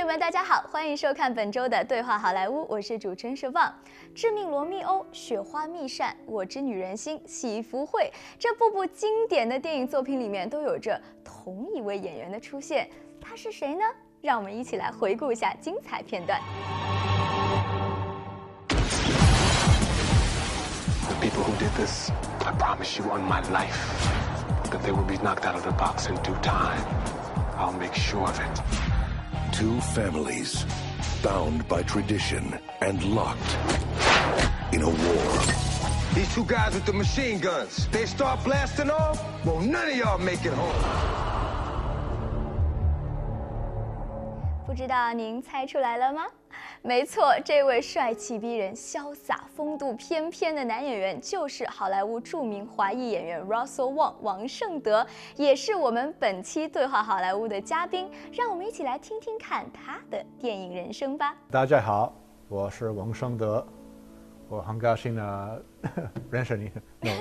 们，大家好，欢迎收看本周的《对话好莱坞》，我是主持人佘放。致命罗密欧、雪花秘扇、我之女人心、喜福会，这部经典的电影作品里面都有着同一位演员的出现，他是谁呢？让我们一起来回顾一下精彩片段。The people who did this, I promise you on my life that they will be knocked out of the box in due time. I'll make sure of it. Two families, bound by tradition and locked in a war. These two guys with the machine guns, they start blasting off, well, none of y'all make it home. 不知道您猜出来了吗？没错，这位帅气逼人、潇洒、风度翩翩的男演员，就是好莱坞著名华裔演员 Russell Wong 王盛德，也是我们本期对话好莱坞的嘉宾。让我们一起来听听看他的电影人生吧。大家好，我是王盛德，我很高兴认识你。No.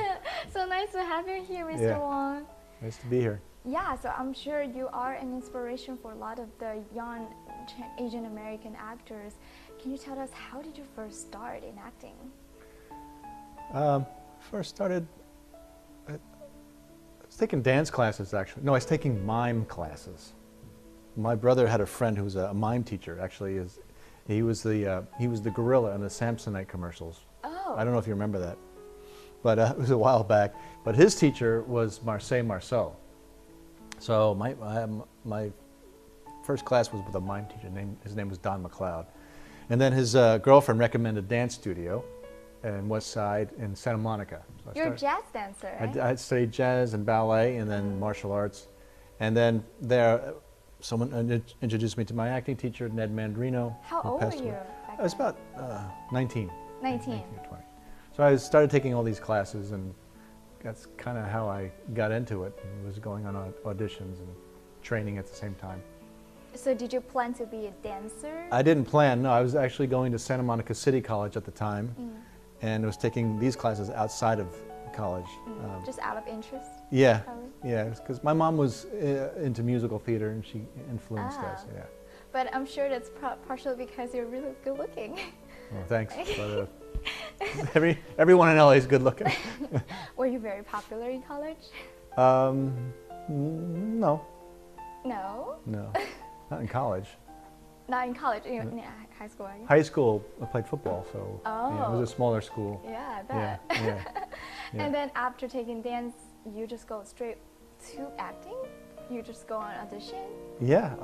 So nice to have you here, Mr. Yeah. Wong. Nice to be here. Yeah, so I'm sure you are an inspiration for a lot of the young Asian American actors. Can you tell us how did you first start in acting? First started, I was taking dance classes actually. No, I was taking mime classes. My brother had a friend who was a mime teacher. Actually, he was the gorilla in the Samsonite commercials. Oh. I don't know if you remember that, but it was a while back. But his teacher was Marceau. So my first class was with a mime teacher. His name was Don McLeod. And then his girlfriend recommended a dance studio in West Side in Santa Monica. So You're a jazz dancer, right? I studied jazz and ballet and then martial arts. And then there, someone introduced me to my acting teacher, Ned Mandrino. How old were you? I was about 19. 19 or 20. So I started taking all these classes, and that's kind of how I got into it. I was going on auditions and training at the same time. So did you plan to be a dancer? I didn't plan, no. I was actually going to Santa Monica City College at the time, and I was taking these classes outside of college. Just out of interest? Yeah, probably? yeah, because my mom was into musical theater, and she influenced us, yeah. But I'm sure that's partially because you're really good looking. Well, thanks. But, everyone in LA is good looking. Were you very popular in college? No. No? No, not in college. Not in college, in high school, I guess. High school, I played football, so yeah, it was a smaller school. Yeah, I bet. Yeah. And then after taking dance, you just go straight to acting? You just go on audition? Yeah,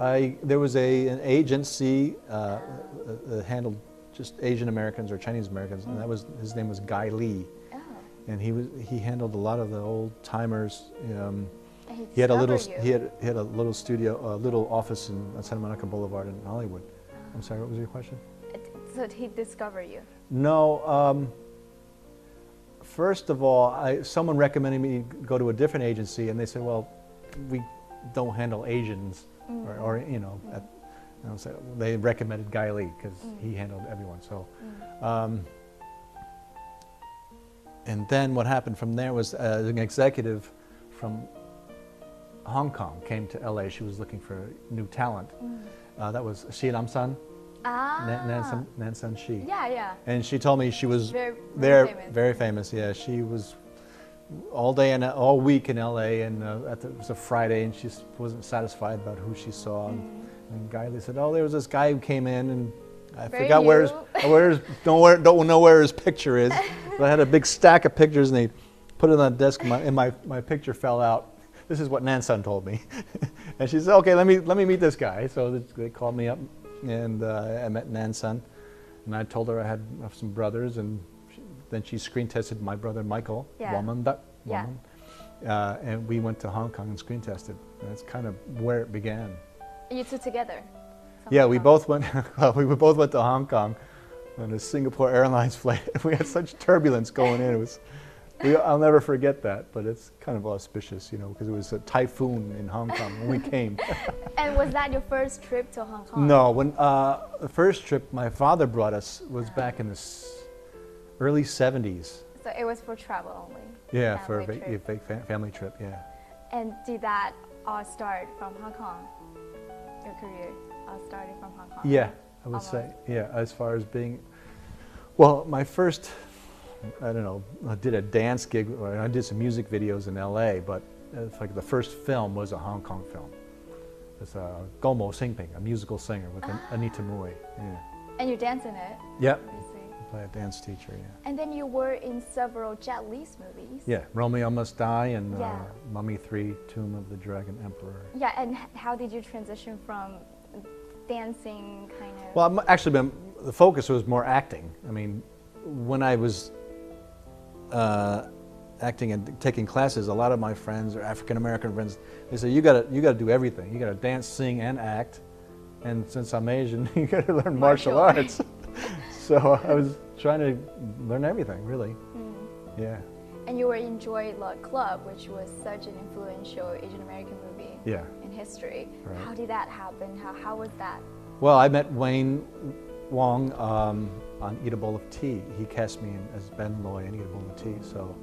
there was an agency that handled just Asian Americans or Chinese Americans, and his name was Guy Lee. Oh. And he handled a lot of the old timers. He had a little studio, a little office on Santa Monica Boulevard in Hollywood. I'm sorry, what was your question? So he discovered you? No. First of all, someone recommended me go to a different agency, and they said, "Well, we don't handle Asians," or so they recommended Guy Lee because he handled everyone. So, and then what happened from there was an executive from Hong Kong came to LA. She was looking for new talent. That was Shi Lam-san, Nan-san Shi. Yeah. And she told me she was very famous. Yeah, she was all day and all week in LA, and it was a Friday, and she wasn't satisfied about who she saw. And Guy Lee said, "Oh, there was this guy who came in, and I forgot don't know where his picture is." But I had a big stack of pictures, and they put it on the desk, and my picture fell out. This is what Nan-san told me. And she said, "Okay, let me meet this guy." So they called me up, and I met Nan-san, and I told her I had some brothers, and then she screen tested my brother Michael, and we went to Hong Kong and screen tested. And that's kind of where it began. You two together? Yeah, we both went. We both went to Hong Kong on a Singapore Airlines flight. We had such turbulence going in. It was. I'll never forget that, but it's kind of auspicious, because it was a typhoon in Hong Kong when we came. And was that your first trip to Hong Kong? No, when the first trip my father brought us was back in the early 70s. So it was for travel only? Yeah, for a family trip, yeah. And did that all start from Hong Kong, your career? starting from Hong Kong? Yeah, I would say, yeah, as far as being, well, my first, I don't know, I did a dance gig, or I did some music videos in LA, but it's like the first film was a Hong Kong film. It's a Gomo Singping, a musical singer with Anita Mui. Yeah. And you dance in it? Yep. I play a dance teacher, yeah. And then you were in several Jet Li's movies. Yeah, Romeo Must Die and Mummy 3, Tomb of the Dragon Emperor. Yeah, and how did you transition from dancing kind of? Well, actually, the focus was more acting. I mean, when I was acting and taking classes, a lot of my friends or African American friends, they say you gotta do everything. You gotta dance, sing, and act. And since I'm Asian, you gotta learn martial arts. So I was trying to learn everything, really. Yeah. And you were in Joy Luck Club, which was such an influential Asian American movie in history. Right. How did that happen? How was that? Well, I met Wayne Wong on Eat a Bowl of Tea. He cast me in as Ben Loy in Eat a Bowl of Tea, so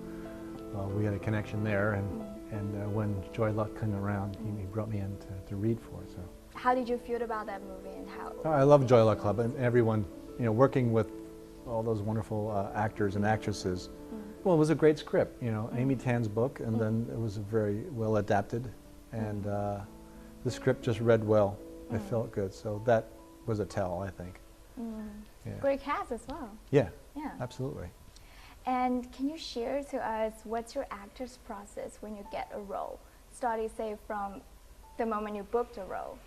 we had a connection there. And when Joy Luck came around, he brought me in to read for it. So. How did you feel about that movie and how? Oh, I love Joy Luck Club and everyone, you know, working with all those wonderful actors and actresses. Well, it was a great script, you know, Amy Tan's book, and then it was very well adapted, and the script just read well. It felt good, so that was a tell, I think. Yeah. Great cast as well. Yeah, absolutely. And can you share to us what's your actor's process when you get a role? Starting, say, from the moment you booked a role.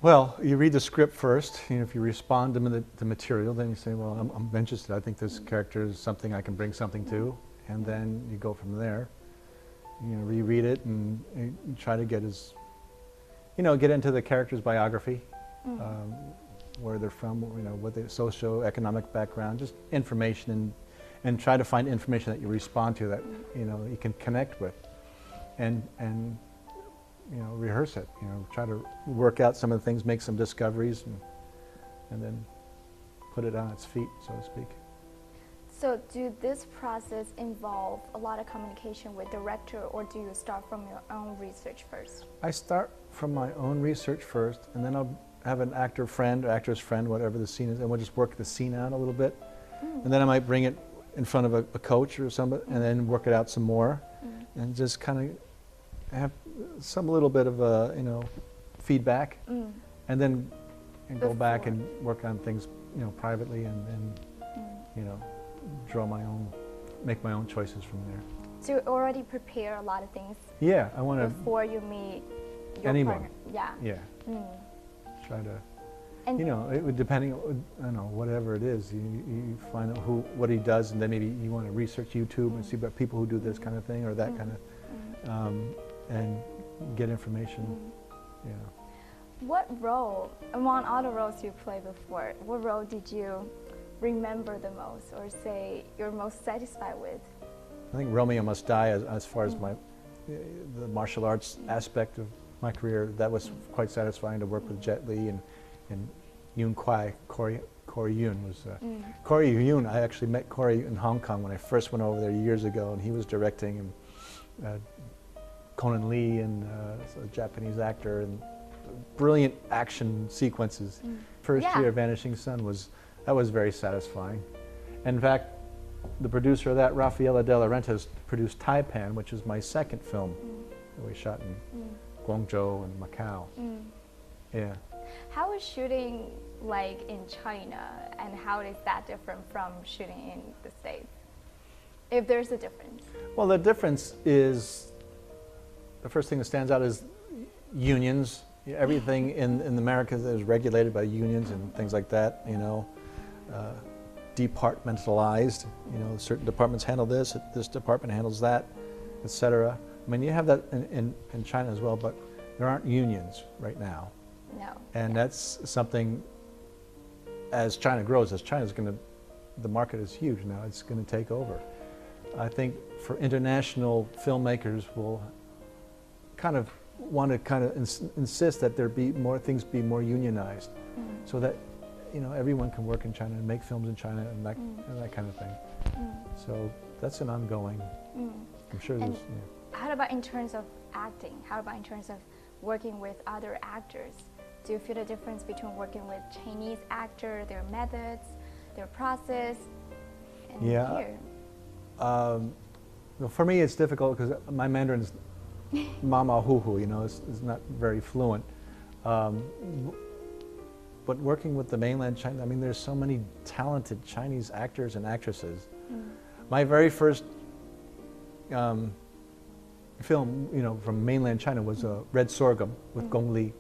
Well, you read the script first. You know, if you respond to the material, then you say, well, I'm interested. I think this character is something I can bring something to. And then you go from there. You know, reread it and you try to get get into the character's biography, where they're from, you know, what their socio-economic background, just information, and try to find information that you respond to that, you know, you can connect with. And you know, rehearse it, you know, try to work out some of the things, make some discoveries, and then put it on its feet, so to speak. So do this process involve a lot of communication with director, or do you start from your own research first? I start from my own research first, and then I'll have an actor friend or actress friend, whatever the scene is, and we'll just work the scene out a little bit. And then I might bring it in front of a coach or somebody, and then work it out some more, and just kind of have some little bit of you know, feedback, and then go back and work on things, you know, privately, and you know, make my own choices from there. So you already prepare a lot of things. Yeah, I want to before you meet your anyone. Partner. Yeah. Try to. And you know, it would depending, I don't know, whatever it is, you find out what he does, and then maybe you want to research YouTube and see about people who do this kind of thing or that kind of. And get information, yeah. What role, among all the roles you played before, what role did you remember the most, or say you're most satisfied with? I think Romeo Must Die, as far as the martial arts aspect of my career, that was quite satisfying to work with Jet Li and Yoon Kwai, Corey Yoon was, Corey Yoon, I actually met Corey in Hong Kong when I first went over there years ago, and he was directing, and Conan Lee, and a Japanese actor, and brilliant action sequences. First year of Vanishing Sun that was very satisfying. And in fact, the producer of that, Rafaela De La Renta, produced Taipan, which is my second film that we shot in Guangzhou and Macau. Yeah. How is shooting like in China, and how is that different from shooting in the States? If there's a difference. Well, the difference is, the first thing that stands out is unions. Everything in America is regulated by unions and things like that, you know, departmentalized, you know, certain departments handle this department handles that, etc. I mean, you have that in China as well, but there aren't unions right now. No. And that's something, as China grows, the market is huge now, it's going to take over. I think for international filmmakers will kind of want to insist that there be more things be more unionized, so that, you know, everyone can work in China and make films in China and that kind of thing. So that's an ongoing. I'm sure there's. How about in terms of acting? How about in terms of working with other actors? Do you feel the difference between working with Chinese actors, their methods, their process, and here? Well, for me, it's difficult because my Mandarin's mama hu hu, you know, is not very fluent. But working with the mainland China, I mean, there's so many talented Chinese actors and actresses. My very first film, you know, from mainland China was Red Sorghum with Gong Li.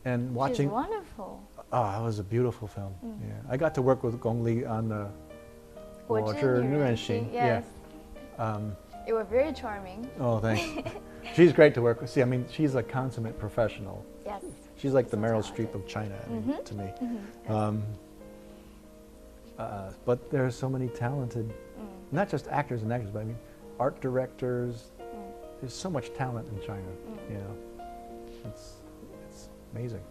And watching. She's wonderful. Oh, it was a beautiful film. Yeah, I got to work with Gong Li on the. 我知女人心 Yes. Yeah. You were very charming. Oh, thanks. She's great to work with. See, I mean, she's a consummate professional. Yes. She's like the Meryl Streep of China, I mean, to me. But there are so many talented, not just actors and actresses, but I mean, art directors. There's so much talent in China. You know, it's amazing.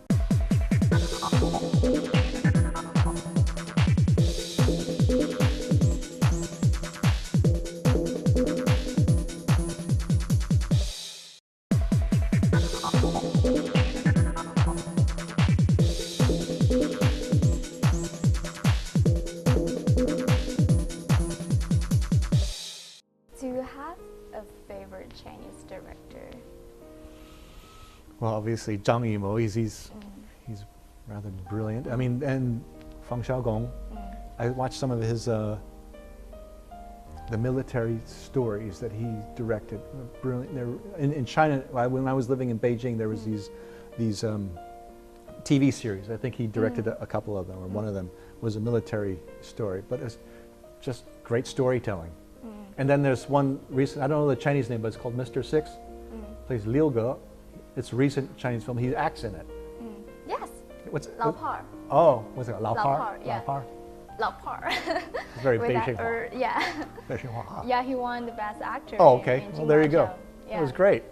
Do you have a favorite Chinese director? Well, obviously, Zhang Yimou, he's rather brilliant. I mean, and Fang Xiaogong. I watched some of his the military stories that he directed. Brilliant. In China, when I was living in Beijing, there was these TV series. I think he directed a couple of them, or one of them was a military story. But it's just great storytelling. And then there's one recent, I don't know the Chinese name, but it's called Mr. Six. Plays Liu Ge. It's a recent Chinese film. He acts in it. Yes. What's Lao Par. Oh, what's it? Lao Par? Par, yeah. Lao Par. Lao Par. It's very Beijing. Yeah. Beijing. Yeah, he won the best actor. Oh, okay. in Well, there you go. Yeah. It was great.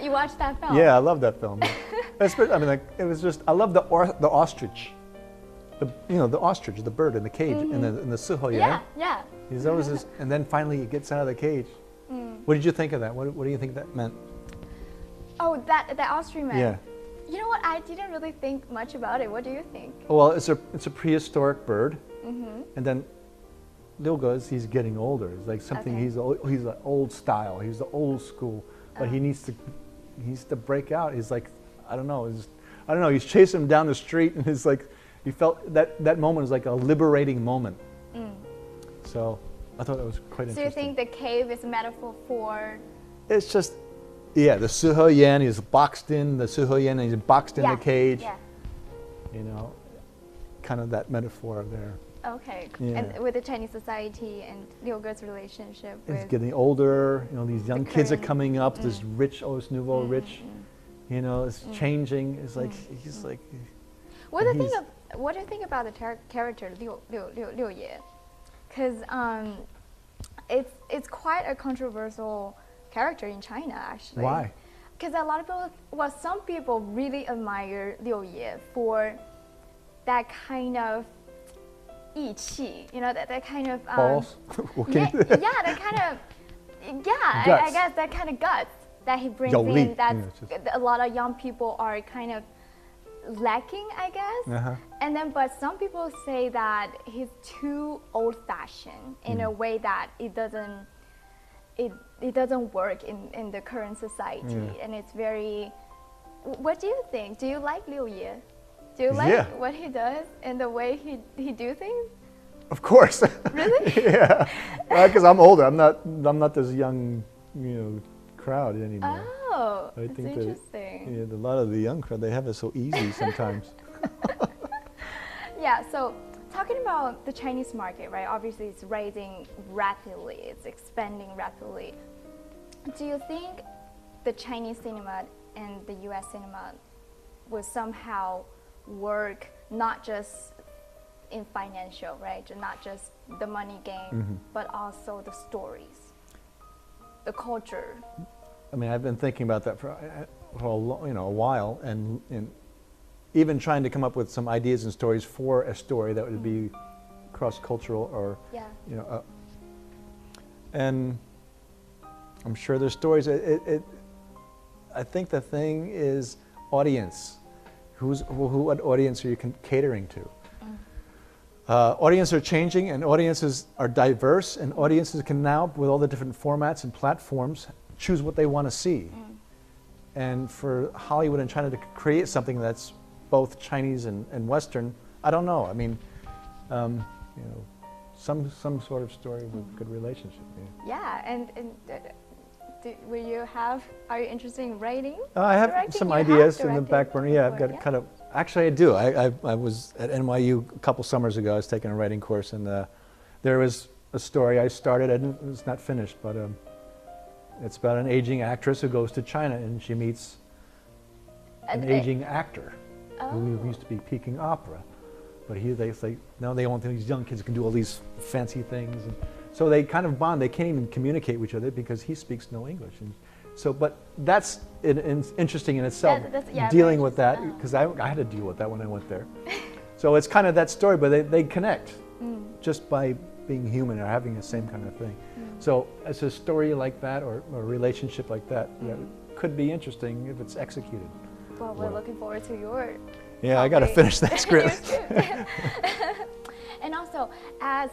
You watched that film? Yeah, I love that film. I mean, like, it was just, I love the ostrich. The ostrich, the bird in the cage, in the Siho Yeah, yeah. He's always this, and then finally he gets out of the cage. What did you think of that? What do you think that meant? Oh, that ostrich man. Yeah. You know what? I didn't really think much about it. What do you think? Well, it's a prehistoric bird, and then Liu Ge, he's getting older. It's like something he's an old style. He's the old school, but he needs to break out. He's like, I don't know. He's chasing him down the street, and it's like, you felt that moment was like a liberating moment. So I thought it was quite interesting. So you think the cave is a metaphor for? It's just, yeah, the Sihe Yan is boxed in, the Sihe Yan is boxed in the cage. Yeah. You know, kind of that metaphor there. Okay. Yeah. And with the Chinese society and Liu Ge's relationship with. It's getting older, you know, these young kids are current- coming up, this rich, nouveau rich, you know, it's changing. It's like, he's like. What do you think about the character Liu Ye? Because it's quite a controversial character in China, actually. Why? Because a lot of people, some people really admire Liu Ye for that kind of 义气, you know, that kind of balls. that kind of I guess that kind of guts that he brings in. That a lot of young people are kind of lacking, I guess. And then, but some people say that he's too old-fashioned in a way that it doesn't work in the current society, and it's very. What do you think? Do you like Liu Ye? Do you like what he does and the way he do things? Of course. Really? Yeah. Because I'm older. I'm not this young, you know, crowd anymore. Oh, I that's think interesting. a lot of the young crowd, they have it so easy sometimes. Yeah. So talking about the Chinese market, right? Obviously, it's rising rapidly. It's expanding rapidly. Do you think the Chinese cinema and the U.S. cinema will somehow work not just in financial, right? Not just the money game, but also the stories, the culture. I mean, I've been thinking about that for a while, and even trying to come up with some ideas and stories for a story that would be cross-cultural, or you know, and I'm sure there's stories. I think the thing is audience. what audience are you catering to? Audiences are changing, and audiences are diverse, and audiences can now, with all the different formats and platforms, choose what they want to see. And for Hollywood and China to create something that's both Chinese and Western, I don't know. I mean, you know, some sort of story with good relationship. Yeah, and are you interested in writing? I have some ideas in the back burner. Yeah, I've got kind of. Actually, I do. I was at NYU a couple summers ago. I was taking a writing course, and there was a story I started, and it's not finished, but it's about an aging actress who goes to China, and she meets an aging actor who used to be Peking opera, but they say no, they want these young kids who can do all these fancy things, and so they kind of bond. They can't even communicate with each other because he speaks no English. And so, but that's interesting in itself, dealing with that, because I had to deal with that when I went there. So it's kind of that story, but they connect just by being human or having the same kind of thing. So as a story like that or a relationship like that, it could be interesting if it's executed. Well, we're looking forward to your... Yeah, I got to finish that script. And also, as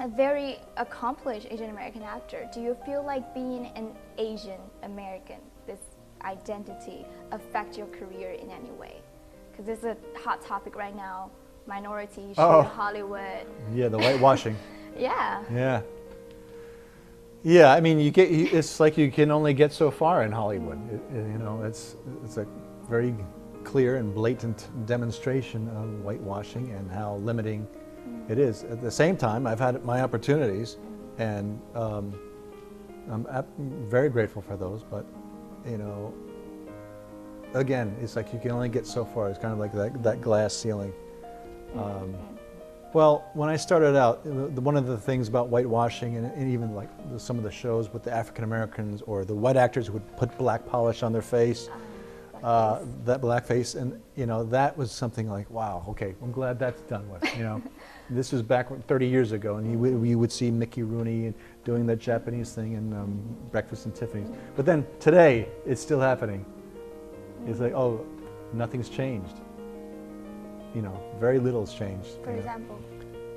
a very accomplished Asian American actor, do you feel like being an Asian American, this identity, affect your career in any way? Because it's a hot topic right now, minority issue in Hollywood. Yeah, the whitewashing. Yeah. Yeah, I mean, it's like you can only get so far in Hollywood. You know, it's a very clear and blatant demonstration of whitewashing and how limiting it is. At the same time, I've had my opportunities, and I'm very grateful for those. But you know, again, it's like you can only get so far. It's kind of like that glass ceiling. Well, when I started out, one of the things about whitewashing, and even like some of the shows with the African Americans or the white actors who would put black polish on their face, that blackface, and you know, that was something like, wow, okay, I'm glad that's done with. You know, this was back 30 years ago, and you would see Mickey Rooney doing that Japanese thing in Breakfast and Tiffany's. But then today, it's still happening. It's like, oh, nothing's changed. You know, very little has changed. For example?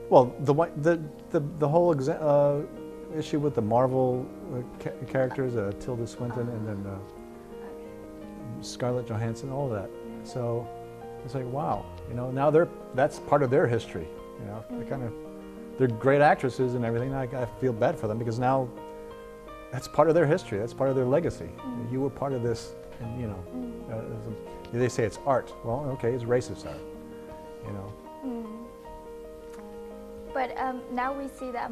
Well, the whole issue with the Marvel characters, Tilda Swinton, and then Scarlett Johansson, all of that. So it's like, wow, you know, now that's part of their history. You know, they're great actresses and everything. I feel bad for them because now that's part of their history. That's part of their legacy. You were part of this, and you know, they say it's art. Well, okay, it's racist art. You know. But now we see that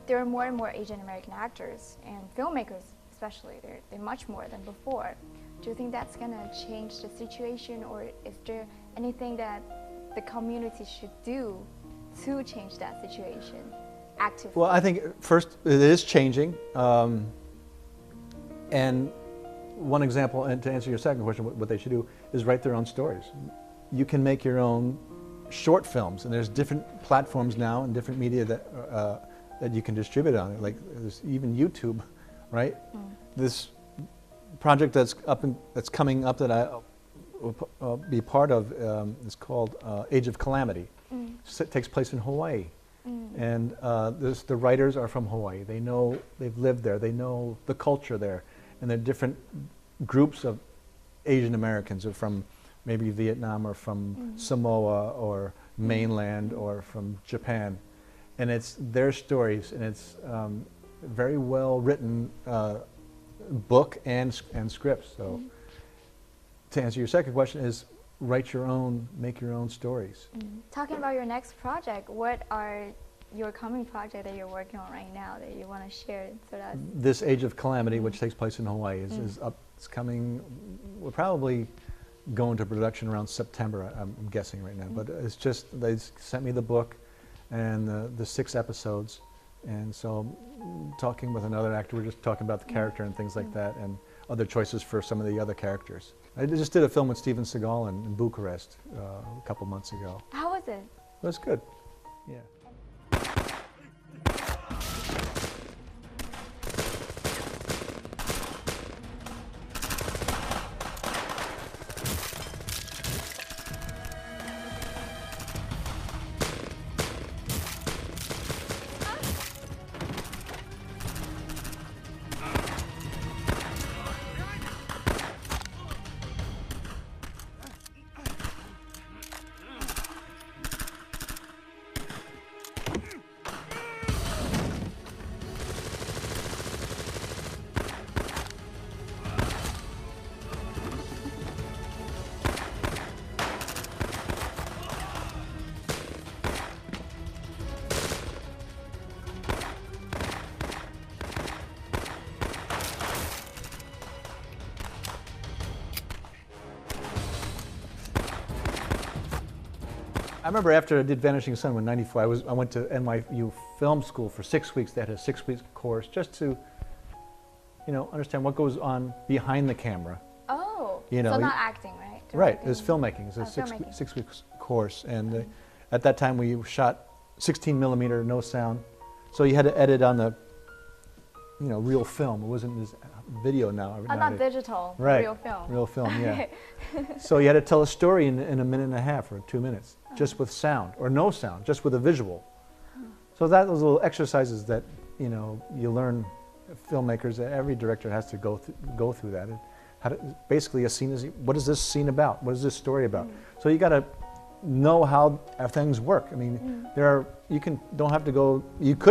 there are more and more Asian American actors and filmmakers, especially. They're much more than before. Do you think that's gonna change the situation, or is there anything that the community should do to change that situation actively? Well, I think first it is changing, and one example, and to answer your second question, what they should do is write their own stories. You can make your own short films, and there's different platforms now and different media that you can distribute on it. Like there's even YouTube, right? This project that's coming up that I will be part of is called Age of Calamity. It takes place in Hawaii, and the writers are from Hawaii. They've lived there. They know the culture there, and there are different groups of Asian Americans who are from maybe Vietnam or from Samoa or mainland or from Japan. And it's their stories, and it's very well written book and script. So to answer your second question is make your own stories. Talking about your next project, what are your coming project that you're working on right now that you want to share? So that this Age of Calamity, which takes place in Hawaii, is up. It's coming. We'll probably go into production around September, I'm guessing right now. But it's just, they sent me the book and the 6 episodes. And so talking with another actor, we're just talking about the character and things like that, and other choices for some of the other characters. I just did a film with Steven Seagal in Bucharest a couple months ago. How was it? It was good, yeah. I remember after I did Vanishing Sun in '94, I went to NYU Film School for 6 weeks. They had a 6-week course just to, understand what goes on behind the camera. Oh, so not acting, right? Right, it's filmmaking. It's a six-week course, and at that time we shot 16 millimeter, no sound, so you had to edit on the, real film. It wasn't this video now. Not digital, right? Real film. Real film, yeah. So you had to tell a story in a minute and a half or 2 minutes, just with sound or no sound, just with a visual. So those little exercises that you learn, filmmakers. Every director has to go through that. Basically, a scene is, what is this scene about? What is this story about? So you got to know how things work. I mean, you could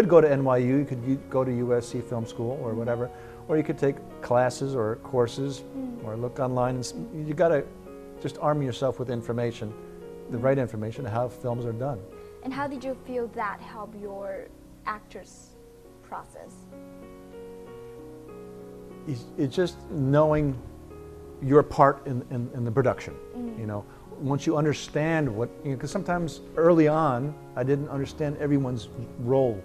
go to NYU, you could go to USC Film School or whatever, or you could take classes or courses or look online. And you got to just arm yourself with information, the right information, how films are done. And how did you feel that helped your actors process? It's just knowing your part in the production. Once you understand because sometimes early on I didn't understand everyone's role.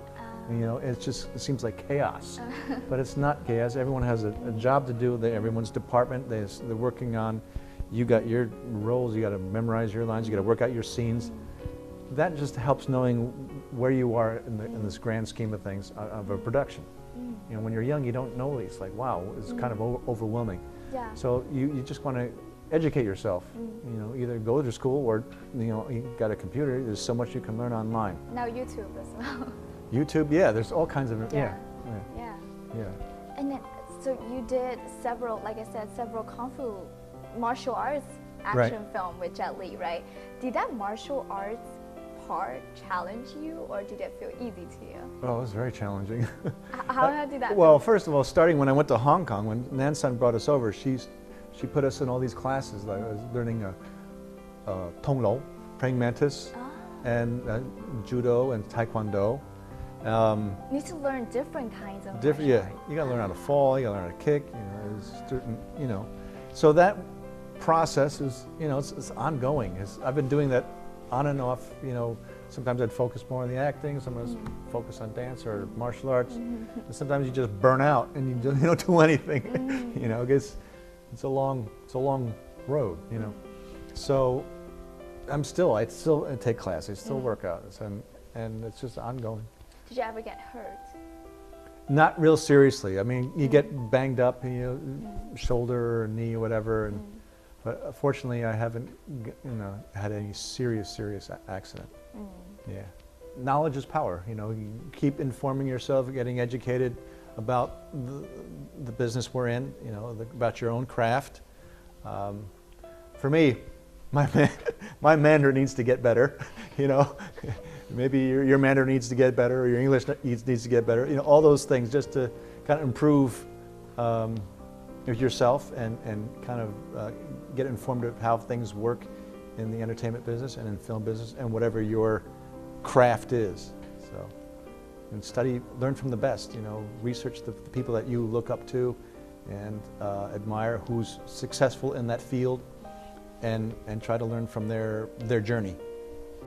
It seems like chaos, but it's not chaos. Everyone has a job to do. Everyone's department. They're working on. You got your roles. You got to memorize your lines. You got to work out your scenes. That just helps knowing where you are in this grand scheme of things of a production. When you're young, you don't know. It's like, wow, it's kind of overwhelming. Yeah. So you just want to educate yourself. Either go to school or you got a computer. There's so much you can learn online. Now YouTube as well. YouTube, yeah. There's all kinds of Yeah. And then, so you did several, like I said, several kung fu martial arts action film with Jet Li, right? Did that martial arts part challenge you, or did it feel easy to you? Oh, it was very challenging. How did that? Well, first of all, starting when I went to Hong Kong, when Nan-san brought us over, she put us in all these classes. Like I was learning Tong Lo, praying mantis, and judo and taekwondo. You need to learn different kinds of martial arts. You got to learn how to fall. You got to learn how to kick. So that process is, it's ongoing. I've been doing that on and off. Sometimes I'd focus more on the acting. Sometimes focus on dance or martial arts. And sometimes you just burn out and you don't do anything. Because it's a long road. So I still take classes. I still work out, and it's just ongoing. Did you ever get hurt? Not real seriously. I mean, you get banged up, shoulder or knee or whatever, but fortunately I haven't, had any serious accident. Yeah. Knowledge is power. You keep informing yourself, getting educated about the business we're in. About your own craft. For me, my Mandarin needs to get better. Maybe your Mandarin needs to get better, or your English needs to get better. All those things just to kind of improve yourself and kind of get informed of how things work in the entertainment business and in film business and whatever your craft is. So, and learn from the best. Research the people that you look up to and admire, who's successful in that field, and try to learn from their journey.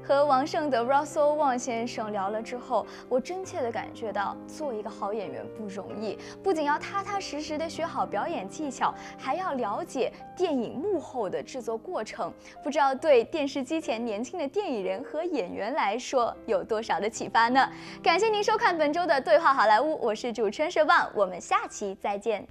和王盛德 Russell Wong 先生聊了之后，我真切地感觉到，做一个好演员不容易，不仅要踏踏实实地学好表演技巧，还要了解电影幕后的制作过程。不知道对电视机前年轻的电影人和演员来说，有多少的启发呢？感谢您收看本周的对话好莱坞，我是主持人佘棒，我们下期再见。